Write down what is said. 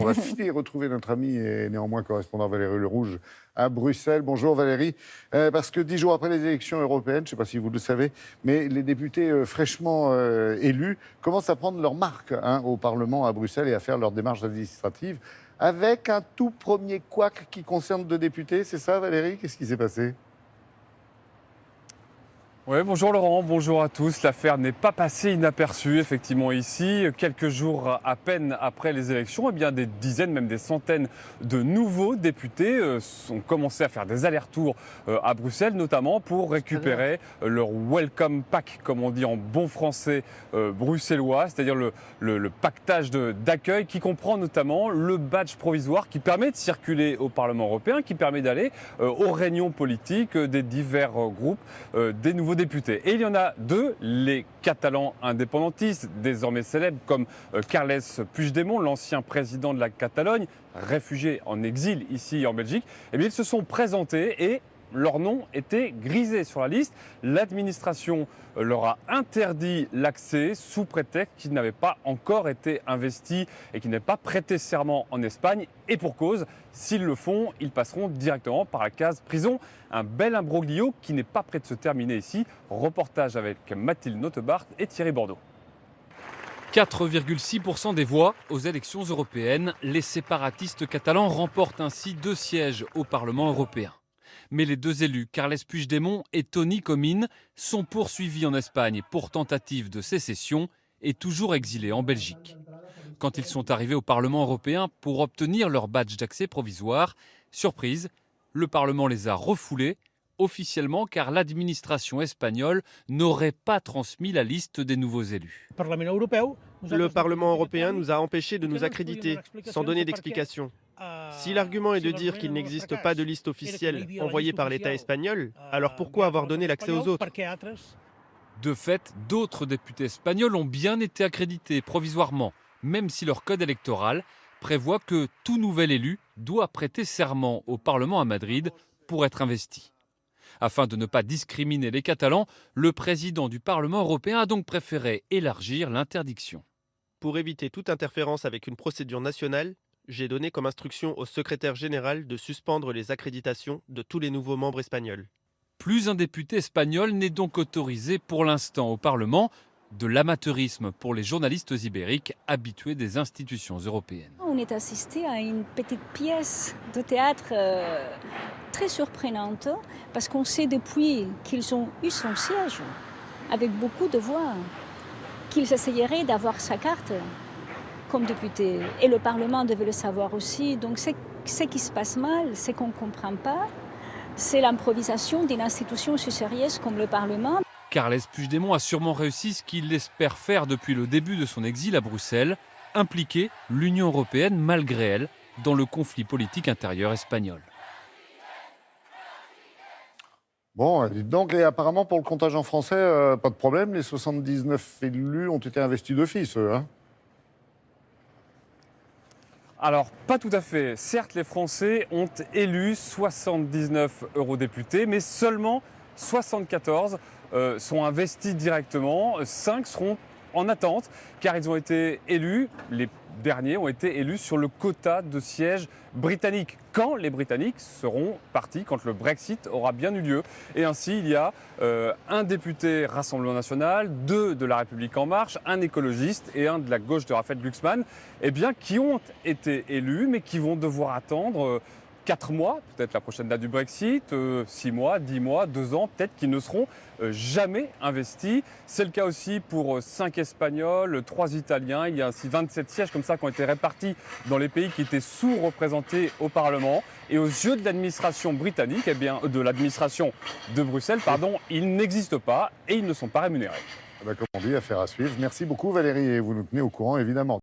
On va filer retrouver notre ami et néanmoins correspondant Valérie Le Rouge à Bruxelles. Bonjour Valérie. Parce que 10 jours après les élections européennes, je ne sais pas si vous le savez, mais les députés fraîchement élus commencent à prendre leur marque au Parlement à Bruxelles et à faire leurs démarches administratives avec un tout premier couac qui concerne 2 députés. C'est ça Valérie? Qu'est-ce qui s'est passé? Oui, bonjour Laurent, bonjour à tous. L'affaire n'est pas passée inaperçue, effectivement, ici. Quelques jours à peine après les élections, eh bien, des dizaines, même des centaines de nouveaux députés ont commencé à faire des allers-retours à Bruxelles, notamment pour récupérer leur welcome pack, comme on dit en bon français bruxellois, c'est-à-dire le pactage d'accueil qui comprend notamment le badge provisoire qui permet de circuler au Parlement européen, qui permet d'aller aux réunions politiques des divers groupes, des nouveaux députés. Et il y en a 2, les Catalans indépendantistes, désormais célèbres, comme Carles Puigdemont, l'ancien président de la Catalogne, réfugié en exil ici en Belgique. Eh bien, ils se sont présentés et leur nom était grisé sur la liste. L'administration leur a interdit l'accès sous prétexte qu'ils n'avaient pas encore été investis et qu'ils n'avaient pas prêté serment en Espagne. Et pour cause, s'ils le font, ils passeront directement par la case prison. Un bel imbroglio qui n'est pas prêt de se terminer ici. Reportage avec Mathilde Notebart et Thierry Bordeaux. 4,6% des voix aux élections européennes. Les séparatistes catalans remportent ainsi 2 sièges au Parlement européen. Mais les 2 élus, Carles Puigdemont et Toni Comín, sont poursuivis en Espagne pour tentative de sécession et toujours exilés en Belgique. Quand ils sont arrivés au Parlement européen pour obtenir leur badge d'accès provisoire, surprise, le Parlement les a refoulés, officiellement car l'administration espagnole n'aurait pas transmis la liste des nouveaux élus. Le Parlement européen nous a empêchés de nous accréditer, sans donner d'explication. Si l'argument est de dire qu'il n'existe pas de liste officielle envoyée par l'État espagnol, alors pourquoi avoir donné l'accès aux autres? De fait, d'autres députés espagnols ont bien été accrédités provisoirement, même si leur code électoral prévoit que tout nouvel élu doit prêter serment au Parlement à Madrid pour être investi. Afin de ne pas discriminer les Catalans, le président du Parlement européen a donc préféré élargir l'interdiction. Pour éviter toute interférence avec une procédure nationale, j'ai donné comme instruction au secrétaire général de suspendre les accréditations de tous les nouveaux membres espagnols. Plus un député espagnol n'est donc autorisé pour l'instant au Parlement, de l'amateurisme pour les journalistes ibériques habitués des institutions européennes. On est assisté à une petite pièce de théâtre très surprenante parce qu'on sait depuis qu'ils ont eu son siège avec beaucoup de voix qu'ils essayeraient d'avoir sa carte comme député. Et le Parlement devait le savoir aussi. Donc ce qui se passe mal, c'est qu'on ne comprend pas. C'est l'improvisation d'une institution aussi sérieuse comme le Parlement. Carles Puigdemont a sûrement réussi ce qu'il espère faire depuis le début de son exil à Bruxelles, impliquer l'Union européenne malgré elle dans le conflit politique intérieur espagnol. Bon, dites donc, et apparemment pour le contingent français, pas de problème, les 79 élus ont été investis d'office, eux, hein? Alors, pas tout à fait. Certes, les Français ont élu 79 eurodéputés, mais seulement 74 sont investis directement. 5 seront en attente, car ils ont été élus, les derniers ont été élus sur le quota de sièges britanniques, quand les Britanniques seront partis, quand le Brexit aura bien eu lieu. Et ainsi, il y a un député Rassemblement National, 2 de La République En Marche, un écologiste et un de la gauche de Raphaël Glucksmann, eh bien, qui ont été élus, mais qui vont devoir attendre 4 mois, peut-être la prochaine date du Brexit, 6 mois, 10 mois, 2 ans, peut-être qu'ils ne seront jamais investis. C'est le cas aussi pour 5 Espagnols, 3 Italiens. Il y a ainsi 27 sièges comme ça qui ont été répartis dans les pays qui étaient sous-représentés au Parlement. Et aux yeux de l'administration britannique, eh bien, de l'administration de Bruxelles, pardon, ils n'existent pas et ils ne sont pas rémunérés. Comme on dit, affaire à suivre. Merci beaucoup Valérie et vous nous tenez au courant évidemment.